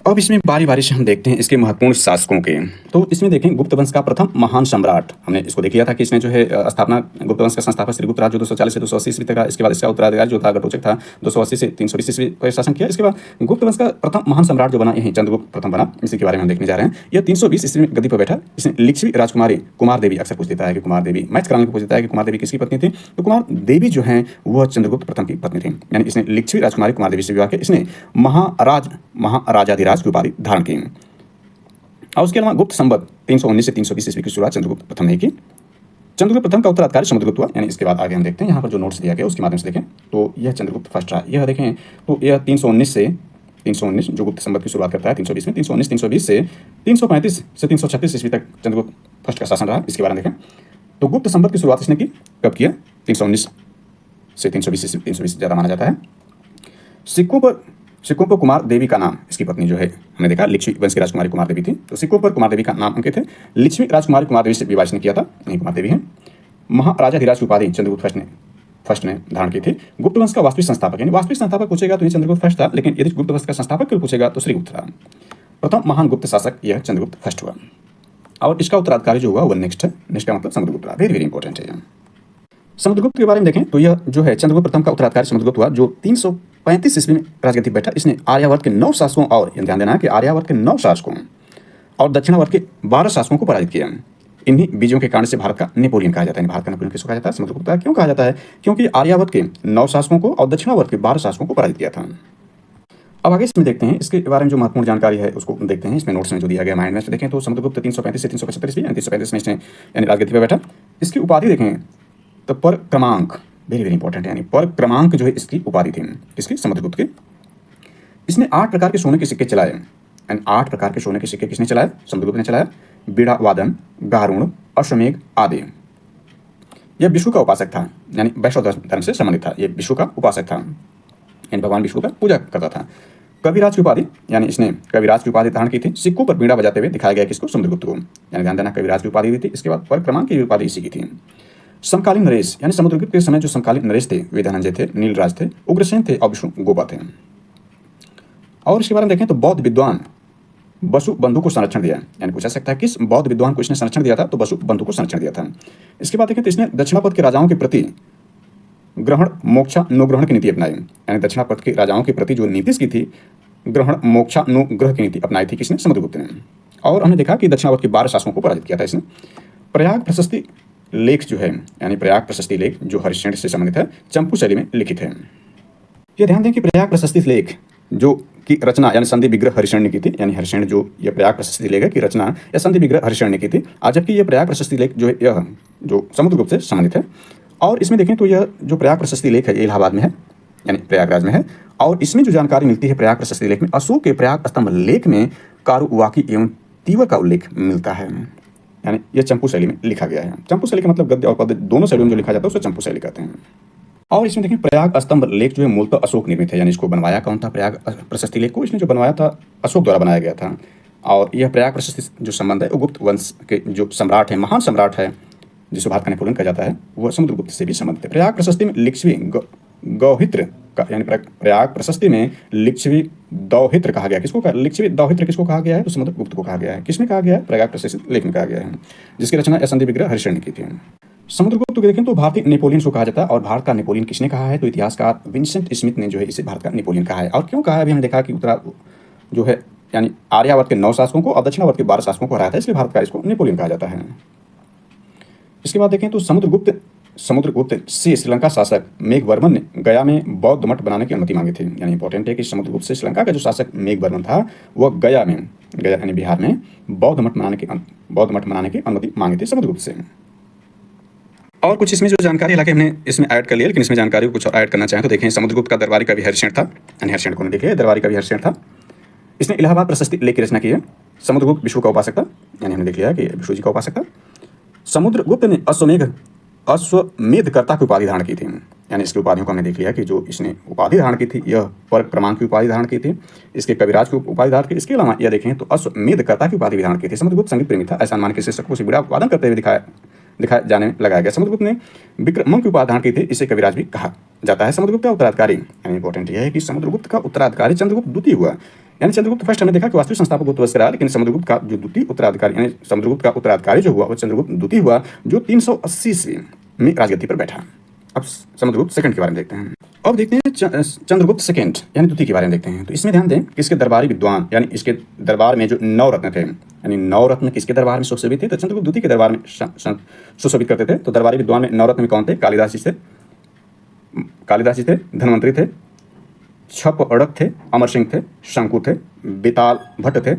अब इसमें बारी-बारी से हम देखते हैं इसके महत्वपूर्ण शासकों के। तो इसमें देखें गुप्त वंश का प्रथम महान सम्राट, हमने इसको देख लिया था कि इसने जो है स्थापना गुप्त वंश का संस्थापक श्रीगुप्त राज जो 240 से 280 ईस्वी तक रहा। इसके बाद इसका उत्तराधिकारी जो था घटोत्कच था 280 से 320 ईस्वी पर शासन किया। इसके बाद गुप्त वंश का प्रथम महान सम्राट जो बना यही चंद्रगुप्त प्रथम बना, इसी के बारे में हम देखने जा रहे हैं। यह 320 ईस्वी में गद्दी पर बैठा। इसने लिच्छवी राजकुमारी कुमार देवी, अक्सर पूछ देता है कि कुमार देवी, मैच कराने को पूछ देता है कि कुमार देवी किसकी पत्नी थी, तो कुमार देवी जो है वह चंद्रगुप्त प्रथम की पत्नी थी। यानी इसने लिच्छवी राजकुमारी कुमार देवी से विवाह किया। इसने महाराजाधिराज की उपाधि धारण की। और उसके अलावा गुप्त संवत 319 से 320 ईस्वी की शुरुआत चंद्रगुप्त प्रथम ने की। चंद्रगुप्त प्रथम का उत्तराधिकारी समुद्रगुप्त हुआ। यानी इसके बाद आगे हम देखते हैं यहाँ पर जो नोट्स दिया गया उसके माध्यम से देखें तो यह चंद्रगुप्त फर्स्ट रहा। यह देखें तो यह 319 जो गुप्त संवत की शुरुआत करता है 320 में, 319 से 335 से 336 ईस्वी तक चंद्रगुप्त फर्स्ट का शासन रहा। इसके बारे में देखें तो गुप्त संवत की शुरुआत इसने की कब किया, 319 से 320 ईस्वी, 320 ज़्यादा माना जाता है। सिक्कों पर कुमार देवी का नाम, इसकी पत्नी जो है हमने देखा लिच्छवी वंश की राजकुमारी कुमार देवी थी, तो सिक्कों पर कुमार देवी का नाम अंकित है। लिच्छवी राजकुमारी कुमार देवी से विवाह इसने किया था, नहीं कुमार देवी है। महाराजाधिराज की उपाधि चंद्रगुप्त फर्स्ट ने धारण की थी। गुप्त वंश का वास्तविक संस्थापक, यानी वास्तविक संस्थापक पूछेगा तो ये चंद्रगुप्त फर्स्ट था, लेकिन यदि गुप्त वंश का संस्थापक क्यों पूछेगा तो श्रीगुप्त था। प्रथम महान गुप्त शासक यह चंद्रगुप्त फर्स्ट हुआ। और इसका उत्तराधिकारी जो हुआ वह नेक्स्ट है। नेक्स्ट का मतलब समुद्रगुप्त रहा। वेरी वेरी इंपॉर्टेंट है। समुद्रगुप्त के बारे में देखें तो यह जो है चंद्रगुप्त प्रथम का उत्तराधिकारी समुद्रगुप्त हुआ जो 335 ईस्वी में राजगद्दी पर बैठा। इसने आर्यावर्त के 9 शासकों, और ध्यान देना है कि आर्यावर्त के 9 शासकों और दक्षिणावर्त के 12 शासकों को पराजित किया। इन्हीं बीजों के कारण से भारत का नेपोलियन कहा जाता है। भारत का नेपोलियन किसको कहा जाता है, समुद्रगुप्त का। क्यों कहा जाता है, क्योंकि आर्यावर्त के 9 शासकों को और दक्षिणावर्त के 12 शासकों को पराजित किया था। अब आगे इसमें देखते हैं इसके बारे में जो महत्वपूर्ण जानकारी है उसको देखते हैं। इसमें नोट्स में जो दिया गया माइंड में देखें तो समुद्रगुप्त 335 से 375 ईस्वी, 335 में इसने यानी राजगद्दी पर बैठा। इसकी उपाधि देखें तो पर क्रमांक, वेरी वेरी इंपॉर्टेंट है, यानी पर क्रमांक जो है इसकी उपाधि थी इसकी समुद्रगुप्त की। इसने 8 प्रकार के सोने के सिक्के चलाए। यानी 8 प्रकार के सोने के सिक्के किसने चलाए, समुद्रगुप्त ने चलाया। बीड़ा वादन, गारुण, अश्वमेघ आदि। यह विष्णु का उपासक था, यानी वैष्णव धर्म से संबंधित था। यह विष्णु का उपासक था, यानी भगवान विष्णु का पूजा करता था। कविराज की उपाधि, यानी इसने कविराज की उपाधि धारण की थी। सिक्कों पर बीड़ा बजाते हुए दिखाया गया किसको, समुद्रगुप्त को। यानी ध्यान देना कविराज की उपाधि दी थी। इसके बाद पर क्रमांक की उपाधि इसी की थी। समकालीन नरेश, यानी समुद्रगुप्त के समय जो समकालीन नरेश थे वे धनंजय थे, नीलराज थे, उग्रसेन थे और विष्णु गोपा थे। और इसके बारे में देखें तो बौद्ध विद्वान वसु बंधु को संरक्षण दिया। यानी पूछा सकता है किस बौद्ध विद्वान को इसने संरक्षण दिया था, तो वसु बंधु को संरक्षण दिया था। इसके बाद देखें तो इसने दक्षिणापथ के राजाओं के प्रति ग्रहण मोक्षा अनुग्रहण की नीति अपनाई। यानी दक्षिणापथ के राजाओं के प्रति जो नीति की थी, ग्रहण मोक्षा अनुग्रह की नीति अपनाई थी किसने, समुद्रगुप्त ने। और हमने देखा कि दक्षिणापथ के 12 शासकों को पराजित किया था इसने। प्रयाग प्रशस्ति लेख जो है, यानी प्रयाग प्रशस्ति लेख जो हरिश्चंद्र से संबंधित है, चंपू शैली में लिखित है। यह ध्यान दें कि प्रयाग प्रशस्ति लेख जो की रचना यानी संधि विग्रह हरिश्चंद्र ने की थी। यानी हरिश्चंद्र जो यह प्रयाग प्रशस्ति लेख है की रचना या संधि विग्रह हरिश्चंद्र ने की थी, जबकि यह प्रयाग प्रशस्ति लेख जो है यह जो समुद्रगुप्त से संबंधित है। और इसमें देखें तो यह जो प्रयाग प्रशस्ति लेख है ये इलाहाबाद में है, यानी प्रयागराज में है। और इसमें जो जानकारी मिलती है प्रयाग प्रशस्ति लेख में, अशोक के प्रयाग स्तंभ लेख में कारुवाकी एवं तीवर का उल्लेख मिलता है। यानी यह चंपू शैली में लिखा गया है। चंपू शैली का मतलब गद्य और पद्य दोनों शैलियों में जो लिखा जाता है उसे चंपू शैली कहते हैं। और इसमें देखिए प्रयाग स्तंभ लेख जो है मूलतः अशोक निर्मित है। यानी इसको बनवाया कौन था, प्रयाग प्रशस्ति लेख को इसने जो बनवाया था अशोक द्वारा बनाया गया था। और यह प्रयाग प्रशस्ति जो संबंध है वो गुप्त वंश के जो सम्राट है, महान सम्राट है जिसको भारत का नेपोलियन कहा जाता है, वह समुद्रगुप्त से भी संबंधित है। प्रयाग प्रशस्ति में लिच्छवी गौहित्र का, यानी प्रयाग प्रशस्ति में लिच्छवी दौहित्र कहा गया। किसको कहा, लिच्छवी दौहित्र किसको कहा गया है, तो समुद्रगुप्त को कहा गया है। किसने कहा गया है, प्रयाग प्रशस्ति लेख में कहा गया है, जिसकी रचना या संधि विग्रह हरिश्चंद्र ने की थी। समुद्रगुप्त को देखें तो भारतीय नेपोलियन को कहा जाता है। और भारत का नेपोलियन किसने कहा है, तो इतिहासकार विंसेंट स्मिथ ने जो है इसे भारत का नेपोलियन कहा है। और क्यों कहा है, अभी हमने देखा कि उत्तरा जो है यानी आर्यावर्त के 9 शासकों को और दक्षिणावर्त के 12 शासकों को हराया था, इसलिए भारत का इसको नेपोलियन कहा जाता है। इसके बाद देखें तो समुद्रगुप्त से श्रीलंका शासक मेघवर्मन ने गया में बौद्ध मठ बनाने की अनुमति मांगी थी। यानी इंपॉर्टेंट है कि समुद्रगुप्त से श्रीलंका का जो शासक मेघवर्मन था वह गया यानी बिहार में बौद्ध मठ बनाने की अनुमति मांगी थी समुद्रगुप्त से। और कुछ इसमें जो जानकारी हालांकि हमने इसमें ऐड कर लिया, लेकिन इसमें जानकारी को कुछ और ऐड करना चाहें तो देखें समुद्रगुप्त का दरबारी कवि हरिश्चंद्र था। यानी हरिश्चंद्र को देखिए दरबारी कवि हरिश्चंद्र था। इसने इलाहाबाद प्रशस्ति लेख की रचना की है। समुद्रगुप्त विष्णु का उपासक था, यानी हमने देख लिया कि विष्णु जी का उपासक था। समुद्रगुप्त ने अश्वमेधकर्ता की उपाधि धारण की थी। यानी इसकी उपाधियों को हमने देख लिया कि जो इसने उपाधि धारण की थी यह पर क्रमांक की उपाधि धारण की थी, इसके कविराज की उपाधि धारण की। इसके अलावा यह देखें तो अश्वमेधकर्ता की उपाधि भी धारण की थी। समुद्रगुप्त संगीत प्रेमी था। ऐसा मान के शिक्षकों से बीड़ा वादन करते हुए दिखाए जाने लगाया गया। समुद्रगुप्त ने विक्रमंक की उपाधि धारण की थी, इसे कविराज भी कहा जाता है। समुद्रगुप्त का उत्तराधिकारी, यानी इंपॉर्टेंट यह है कि समुद्रगुप्त का उत्तराधिकारी चंद्रगुप्त द्वितीय हुआ। यानी चंद्रगुप्त फर्स्ट हमने देखा कि वास्तविक संस्थापक गुप्त वत्स रहा, लेकिन समुद्रगुप्त का जो द्वितीय उत्तराधिकारी यानी समुद्रगुप्त का उत्तराधिकारी जो हुआ वो चंद्रगुप्त द्वितीय हुआ, जो 380 ईस्वी में राजगद्दी पर बैठा। अब समुद्रगुप्त सेकंड के बारे में देखते हैं। अब देखते हैं चंद्रगुप्त सेकंड यानी द्वितीय के बारे में देखते हैं। तो इसमें ध्यान दें कि इसके दरबारी विद्वान यानी इसके दरबार में जो 9 रत्न थे, यानी 9 रत्न किसके दरबार में सुशोभित थे, तो चंद्रगुप्त द्वितीय के दरबार में सुशोभित करते थे। तो दरबारी विद्वान में 9 रत्न में कौन थे? कालिदास जी थे, धनवंतरी थे, छप अड़क थे, अमर सिंह थे, शंकु थे, बेताल भट्ट थे,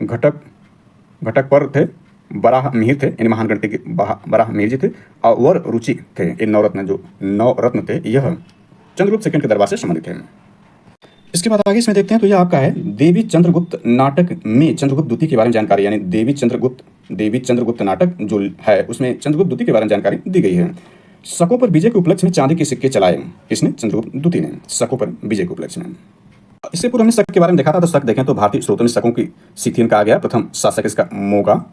घटकपर थे, बराह मिहिर थे, यानी महान गणितज्ञ बराह मिहिर जी थे, और वर रुचि थे। ये 9 रत्न जो 9 रत्न थे यह चंद्रगुप्त सेकंड के दरबार से संबंधित है। इसके बाद आगे इसमें देखते हैं तो यह आपका है देवी चंद्रगुप्त नाटक में चंद्रगुप्त द्वितीय के बारे में जानकारी, यानी देवी चंद्रगुप्त नाटक जो है उसमें चंद्रगुप्त द्वितीय के बारे में जानकारी दी गई है। शकों पर विजय के उपलक्ष्य में चांदी के सिक्के चलाए किसने? चंद्रगुप्त द्वितीय ने, शकों पर विजय के उपलक्ष्य में। इससे पूर्व हमने शक के बारे में देखा था। तो शक देखें तो भारतीय स्रोतों में शकों की सिथियन कहा गया। प्रथम शासक इसका मोगा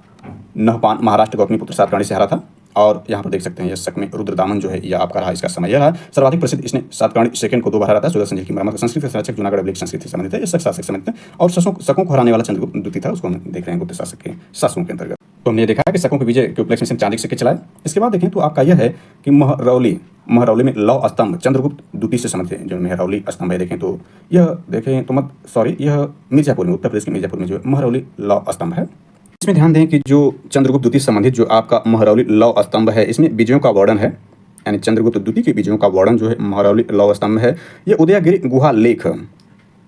नहपान महाराष्ट्र गौतमीपुत्र सातकर्णी से हारा था। और यहाँ पर देख सकते हैं यह शक में रुद्रदामन जो है यह आपका रहा, इसका समय यह रहा। सर्वाधिक प्रसिद्ध इसने सातकर्णी सेकंड को 2 बार हराया था। सुदर्शन जी की मरम्मत संस्कृत संरक्षक जुनागढ़ अभिलेख संस्कृत से संबंधित है, यह शक शासक संबंधित है। और शकों को हराने वाला चंद्रगुप्त द्वितीय था, उसको हम देख रहे हैं गुप्त शासक के शासकों के अंतर्गत। तो हमने देखा कि शकों के विजय के उपलक्ष्य में चांदी के सिक्के चलाए। इसके बाद देखें तो आपका यह है कि महरौली में लौह स्तंभ चंद्रगुप्त द्वितीय से संबंधित है। जो महरौली स्तंभ है देखें तो यह यह मिर्जापुर में, उत्तर प्रदेश के मिर्जापुर में जो महरौली लौह स्तंभ है। इसमें ध्यान दें कि जो चंद्रगुप्त द्वितीय संबंधित जो आपका महरौली लौह स्तंभ है इसमें विजयों का वर्णन है, यानी चंद्रगुप्त द्वितीय के विजयों का वर्णन जो है महरौली लौह स्तंभ है। यह उदयगिरि गुहा लेख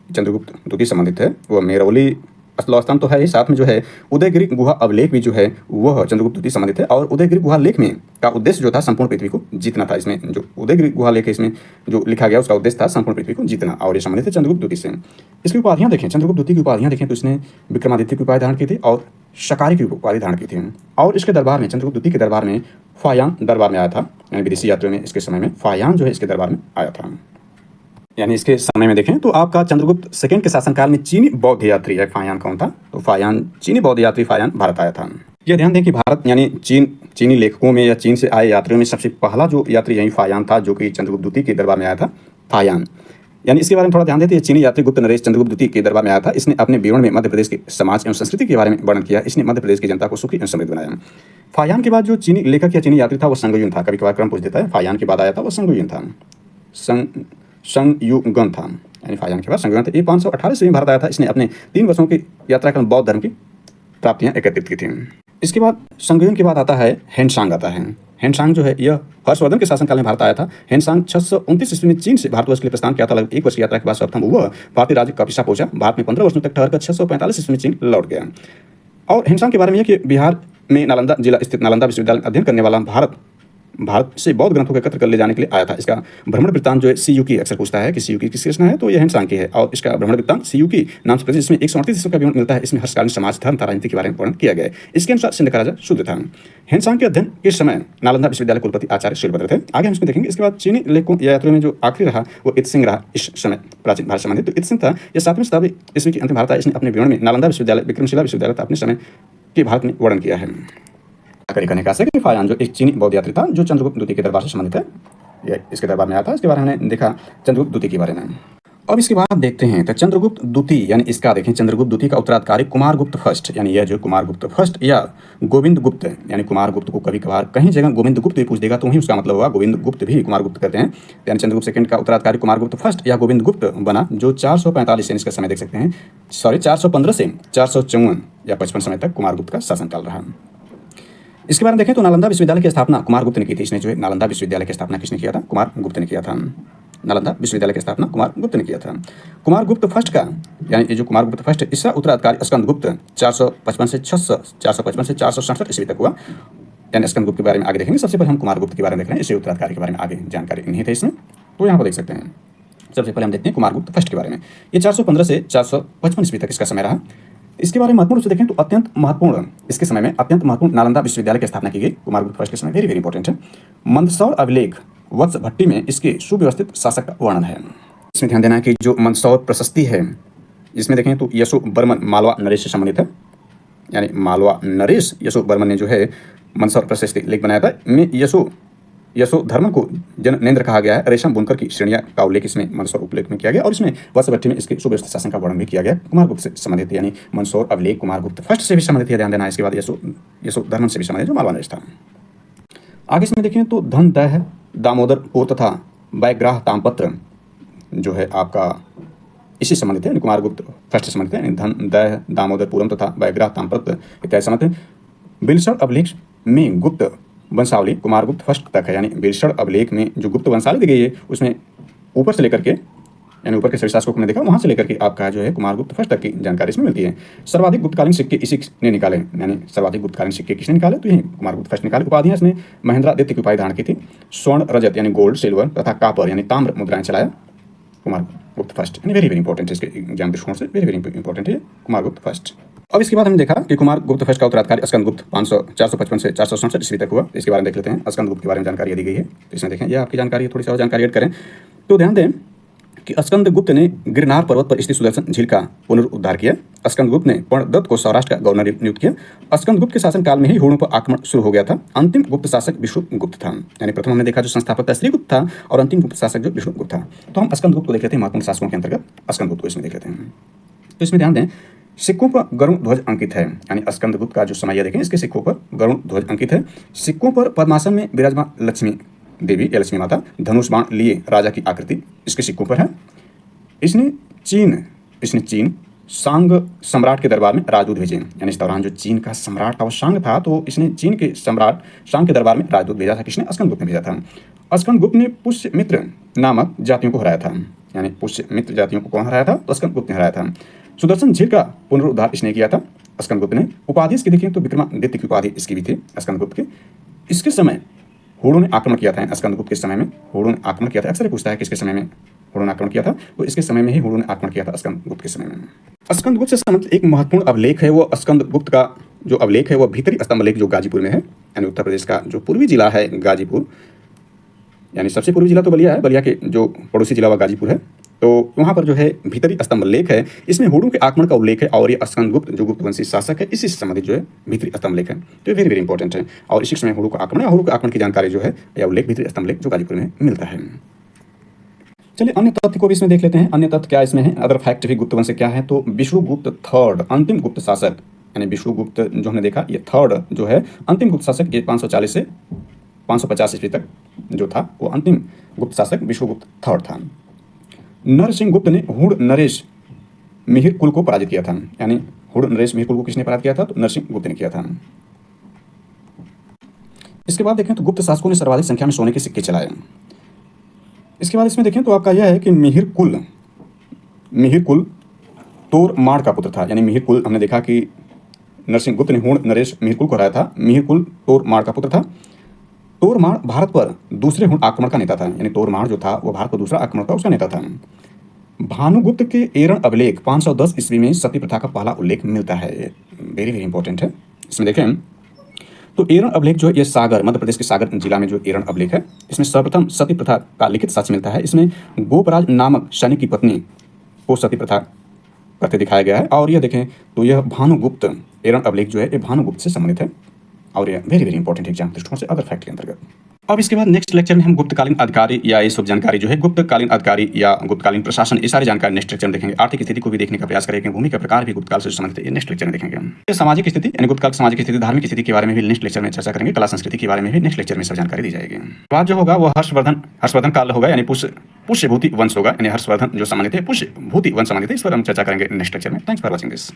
चंद्रगुप्त द्वितीय संबंधित है। वह महरौली लौह स्तंभ तो है ही, साथ में जो है उदयगिरि गुहा अभिलेख भी जो है वह चंद्रगुप्त द्वितीय संबंधित है। और उदयगिरि गुहा लेख में का उद्देश्य जो था संपूर्ण पृथ्वी को जीतना था। इसमें जो उदयगिरि गुहा लेख है इसमें जो लिखा गया उसका उद्देश्य था संपूर्ण पृथ्वी को जीतना, और ये संबंधित है चंद्रगुप्त द्वितीय से। इसकी उपाधियां देखें, चंद्रगुप्त द्वितीय की उपाधियां देखें तो इसने विक्रमादित्य की उपाधि धारण की थी और शकारी की उपाधि धारण की थी। और इसके दरबार में चंद्रगुप्त द्वितीय के दरबार में फायान दरबार में आया था, यानी विदेशी यात्रियों में इसके समय में फायान जो है इसके दरबार में आया था। यानी इसके समय में देखें तो आपका चंद्रगुप्त सेकंड के शासनकाल में चीनी बौद्ध यात्री है फायान कौन था? तो फायान चीनी बौद्ध यात्री फायान भारत आया था। यह ध्यान दें कि भारत यानी चीनी लेखकों में या चीन से आए यात्रियों में सबसे पहला जो यात्री यही फायान था, जो कि चंद्रगुप्त द्वितीय के दरबार में आया था फायान। यानी इसके बारे में थोड़ा ध्यान देते हैं। चीनी यात्री गुप्त नरेश चंद्रगुप्त द्वितीय के दरबार में आया था। इसने अपने विवरण में मध्य प्रदेश के समाज एवं संस्कृति के बारे में वर्णन किया। इसने मध्य प्रदेश की जनता को सुखी एवं समृद्ध बनाया। फायान के बाद जो चीनी लेखक या चीनी यात्री था वो संगयुन था। कभी कभार क्रम पूछ देता है। फायान के बाद आया था वो संगयुन था, संयुगन था, यानी फायान के बाद संगयुन था। ये 518 से भारत आया था। इसने अपने 3 वर्षों की यात्रा कर बौद्ध धर्म की प्राप्तियां एकत्रित की थी। इसके बाद संगयुन के बाद आता है हेनसांग आता है। हेनसांग जो है यह हर्षवर्धन के शासनकाल में भारत आया था। हेनसांग 629 ईस्वी में चीन से भारतवर्ष के लिए प्रस्थान किया था। लगभग 1 वर्ष की यात्रा के बाद सर्वप्रथम वह भारतीय राज्य कपिसा पहुंचा। भारत में 15 वर्षों तक ठहरकर 645 ईस्वी में चीन लौट गया। और हेनसांग के बारे में यह कि बिहार में नालंदा जिला स्थित नालंदा विश्वविद्यालय में अध्ययन करने वाला भारत से बौद्ध ग्रंथों को एकत्र कर ले जाने के लिए आया था। इसका भ्रमण वृत्तांत जो है सीयूकी अक्सर पूछता है कि सीयूकी किसकी रचना है, तो यह हेनसांग की है। और इसका भ्रमण वृत्तांत सीयूकी नाम से प्रसिद्ध, इसमें 138 ईस्वी का विवरण मिलता है। इसमें हर्षकालीन समाज, धर्म तथा राजनीति के बारे में वर्णन किया गया है। इसके अनुसार सिंध का राजा शूद्र था। हेनसांग के अध्ययन के समय नालंदा विश्वविद्यालय कुलपति आचार्य शूलभद्र थे। आगे हम इसमें देखेंगे। इसके बाद चीनी लेखकों या यात्रियों में जो आखिरी रहा वो इत्सिंग रहा इस समय प्राचीन भारत संबंधित। तो इत्सिंग था यह 7वीं शताब्दी ईस्वी की अंतिम भारत। इसने अपने विवरण में नालंदा विश्वविद्यालय, विक्रमशिला विश्वविद्यालय अपने समय के भारत में वर्णन किया है। करने का कि फायान जो एक चीनी बौद्ध यात्री था जो चंद्रगुप्त द्वितीय के दरबार से संबंधित है, यह इसके दरबार में आया था। इसके बारे में हमने देखा चंद्रगुप्त द्वितीय के बारे में। अब इसके बाद देखते हैं तो चंद्रगुप्त द्वितीय यानी इसका देखें चंद्रगुप्त द्वितीय का उत्तराधिकारी कुमारगुप्त फर्स्ट, यानी यह जो कुमारगुप्त फर्स्ट या गोविंद गुप्त, यानी कुमारगुप्त को कभी कभार कहीं जगह गोविंद गुप्त भी पूछ देगा तो वही उसका मतलब होगा गोविंद गुप्त भी कुमारगुप्त कहते हैं। यानी चंद्रगुप्त सेकंड का उत्तराधिकारी कुमारगुप्त फर्स्ट या गोविंद गुप्त बना, जो 445 से इसका समय देख सकते हैं 415 से 454 या 55 समय तक कुमारगुप्त का शासनकाल रहा। इसके बारे में देखें तो नालंदा विश्वविद्यालय की स्थापना कुमारगुप्त ने की थी। इसने जो है नालंदा विश्वविद्यालय की स्थापना किसने किया था? कुमारगुप्त ने किया था। नालंदा विश्वविद्यालय की स्थापना कुमारगुप्त ने किया था। कुमारगुप्त फर्स्ट का यानी ये जो कुमारगुप्त फर्स्ट इसका उत्तराधिकारी स्कंदगुप्त 455 से 467 ईस्वी तक हुआ। यानी स्कंदगुप्त के बारे में आगे देखेंगे। सबसे पहले हम कुमारगुप्त के बारे में देख रहे हैं। इसी उत्तराधिकारी के बारे में आगे जानकारी नहीं थे इसमें, तो यहाँ पर देख सकते हैं। सबसे पहले हम देखते हैं कुमारगुप्त फर्स्ट के बारे में। ये 415 से 455 ईस्वी तक इसका समय रहा। इसके बारे में महत्वपूर्ण रूप से देखें तो अत्यंत महत्वपूर्ण इसके समय में अत्यंत महत्वपूर्ण नालंदा विश्वविद्यालय की स्थापना की गई कुमारगुप्त फर्स्ट के समय। वेरी इंपॉर्टेंट है। मंदसौर अभिलेख वत्स भट्टी में इसके सुव्यवस्थित शासक का वर्णन है। इसमें ध्यान देना है कि जो मंदसौर प्रशस्ति है इसमें देखें तो यशो बर्मन मालवा नरेश से संबंधित है। यानी मालवा नरेश यशोवर्मन ने जो है मंदसौर प्रशस्ति लेख बनाया था। में यशोधर्मन को जननेंद्र कहा गया है। रेशम बुनकर की श्रेणियां का उल्लेख इसमें मंदसौर उपलेख में किया गया और इसमें वर्षभट्टी में इसके सुव्यवस्थित शासन का वर्णन भी किया गया। कुमारगुप्त से संबंधित यानी मंदसौर अभिलेख कुमारगुप्त फर्स्ट से भी संबंधित है, ध्यान देना। इसके बाद यशोधर्मन से भी संबंधित जो मालवा नरेश था। आगे इसमें देखें तो धन दह दामोदरपुर तथा वैग्राह तामपत्र जो है आपका इसी संबंधित है, कुमारगुप्त फर्स्ट से संबंधित है। धन दह दामोदरपुरम तथा वैग्राह तामपत्र इत्यादि संबंधित है। बिलसड़ अभिलेख में गुप्त वंशावली कुमारगुप्त फर्स्ट तक है, यानी बिलसड़ अभिलेख में जो गुप्त वंशावली दी गई है उसमें ऊपर से लेकर के यानी ऊपर के सभी शासकों को हमने देखा, वहां से लेकर के आपका जो है कुमारगुप्त फर्स्ट तक की जानकारी इसमें मिलती है। सर्वाधिक गुप्तकालीन सिक्के इसी ने निकाले, यानी सर्वाधिक गुप्तकालीन सिक्के किसने निकाले तो यही कुमारगुप्त फर्स्ट निकाले। उपाधियां इसने महेंद्रादित्य की उपाधि धारण की थी। स्वर्ण रजत यानी गोल्ड सिल्वर तथा कापर यानी ताम्र मुद्राएं चलाया कुमारगुप्त फर्स्ट, यानी वेरी वेरी इंपॉर्टेंट है, इसके एग्जाम दृष्टिकोण से वेरी वेरी इंपॉर्टेंट है कुमारगुप्त फर्स्ट। अब इसके बाद हमने देखा कि कुमारगुप्त फर्स्ट का उत्तराधिकारी स्कंदगुप्त 455 से 467 ईस्वी तक हुआ। इसके बारे में देख लेते हैं। स्कंदगुप्त के बारे में जानकारी दी गई है, तो इसमें देखें, यह आपकी जानकारी है। थोड़ी सी और जानकारी ऐड करें तो ध्यान दें कि स्कंदगुप्त ने गिरनार पर्वत पर स्थित सुदर्शन झील का पुनरुद्धार किया। स्कंदगुप्त ने पर्णदत्त को सौराष्ट्र का गवर्नर नियुक्त किया। स्कंदगुप्त के शासनकाल में ही हुणों पर आक्रमण शुरू हो गया था। अंतिम गुप्त शासक विष्णुगुप्त था, यानी प्रथम हमने देखा जो संस्थापक था श्रीगुप्त था और अंतिम गुप्त शासक जो विष्णुगुप्त था। तो हम स्कंदगुप्त को देख लेते हैं, महत्वपूर्ण शासकों के अंतर्गत स्कंदगुप्त को इसमें देख लेते हैं। तो इसमें ध्यान दें सिक्कों पर गरुड़ ध्वज अंकित है, यानी स्कंदगुप्त का जो समय देखें इसके सिक्कों पर गरुड़ ध्वज अंकित है। सिक्कों पर पद्मासन में विराजमान लक्ष्मी देवी या लक्ष्मी माता धनुष बाण लिए राजा की आकृति इसके सिक्कों पर है। इसने चीन सांग सम्राट के दरबार में राजदूत भेजे, यानी इस दौरान जो चीन का सम्राट था वो सांग था, तो इसने चीन के सम्राट सांग के दरबार में राजदूत भेजा था। किसने? स्कंदगुप्त ने भेजा था। स्कंदगुप्त ने पुष्यमित्र नामक जातियों को हराया था, यानी पुष्यमित्र जातियों को कौन हराया था? तो स्कंदगुप्त ने हराया था। सुदर्शन झील का पुनरुद्धार इसने किया था स्कंदगुप्त ने। उपाधि इसकी देखें तो विक्रमादित्य की उपाधि इसकी भी थी स्कंदगुप्त की। इसके समय हुणों ने आक्रमण किया था, स्कंदगुप्त के समय में हुणों ने आक्रमण किया था। अक्सर पूछता है किसके समय में हुणों ने आक्रमण किया था, तो इसके समय में ही हुणों ने आक्रमण किया था स्कंदगुप्त के समय में। स्कंदगुप्त से संबंधित एक महत्वपूर्ण अभिलेख है, वो स्कंदगुप्त का जो अभिलेख है वो भीतरी स्तंभ लेख जो गाजीपुर में है, यानी उत्तर प्रदेश का जो पूर्वी जिला है गाजीपुर, यानी सबसे पूर्वी जिला तो बलिया है, बलिया के जो पड़ोसी जिला वो गाजीपुर है। तो वहाँ पर जो है भीतरी स्तंभ लेख है, इसमें हुणों के आक्रमण का उल्लेख है और ये स्कंदगुप्त जो गुप्त वंशी शासक है इसी से संबंधित जो है भीतरी स्तंभ लेख है। तो ये वेरी वेरी इंपॉर्टेंट है और इसी समय हुणों का आक्रमण हुणों के आक्रमण की जानकारी जो है या उल्लेख भीतरी स्तंभ लेख जो गाजीपुर में मिलता है। चलिए अन्य तथ्य को भी इसमें देख लेते हैं। अन्य तथ्य क्या इसमें है, अदर फैक्ट भी गुप्त वंश क्या है, तो विष्णुगुप्त थर्ड अंतिम गुप्त शासक, यानी विष्णुगुप्त जो हमने देखा ये थर्ड जो है अंतिम गुप्त शासक, ये 540 से 550 ईस्वी तक जो था वो अंतिम गुप्त शासक विष्णुगुप्त थर्ड था। नरसिंह गुप्त ने हुण नरेश मिहिर कुल को पराजित किया था, यानी हुण नरेश मिहिर कुल को किसने पराजित किया था? तो नरसिंह गुप्त ने किया था। इसके बाद देखें तो गुप्त शासकों ने सर्वाधिक संख्या में सोने के सिक्के चलाए। इसके बाद इसमें देखें तो आपका यह है कि मिहिर कुल तोरमाड़ का पुत्र था, यानी मिहिर कुल हमने देखा कि नरसिंह गुप्त ने हुण नरेश मिहिर कुल को हराया था। मिहिर कुल तोरमाड़ का पुत्र था। तोरमाड़ भारत पर दूसरे हुण आक्रमण का नेता था, यानी तोरमाड़ जो था वो भारत पर दूसरा आक्रमण का उसका नेता था। भानुगुप्त के एरण अभिलेख 510 ईस्वी में सती प्रथा का पहला उल्लेख मिलता है, वेरी वेरी इंपॉर्टेंट है। इसमें देखें तो एरण अभिलेख जो है ये सागर मध्य प्रदेश के सागर जिला में जो एरण अभिलेख है इसमें सर्वप्रथम सती प्रथा का लिखित साक्ष्य मिलता है। इसमें गोपराज नामक सैनिक की पत्नी को सती प्रथा करते दिखाया गया है और यह देखें तो यह भानुगुप्त एरण अभिलेख जो है ये भानुगुप्त से संबंधित है और यह वेरी वेरी इंपॉर्टेंट एग्जाम दृष्टिकोण से अदर फैक्ट के अंतर्गत। अब इसके बाद नेक्स्ट लेक्चर में हम गुप्तकालीन अधिकारी या ये सब जानकारी जो है गुप्तकालीन अधिकारी या गुप्तकालीन प्रशासन ये सारी जानकारी नेक्स्ट लेक्चर में देखेंगे। आर्थिक स्थिति को भी देखने का प्रयास करेंगे, भूमि का प्रकार भी गुप्तकाल से संबंधित है, ये नेक्स्ट लेक्चर में देखेंगे। ये सामाजिक स्थिति यानी गुप्तकाल सामाजिक स्थिति धार्मिक स्थिति के बारे में भी नेक्स्ट लेक्चर में चर्चा करेंगे। कला संस्कृति के बारे में भी नेक्स्ट लेक्चर में सब जानकारी दी जाएगी। बाद जो होगा वो हर्षवर्धन काल होगा, यानी पुष्यभूति वंश होगा, यानी हर्षवर्धन जो संबंधित है पुष्यभूति वंश संबंधित है, इस पर हम चर्चा करेंगे नेक्स्ट लेक्चर में। Thanks for watching this.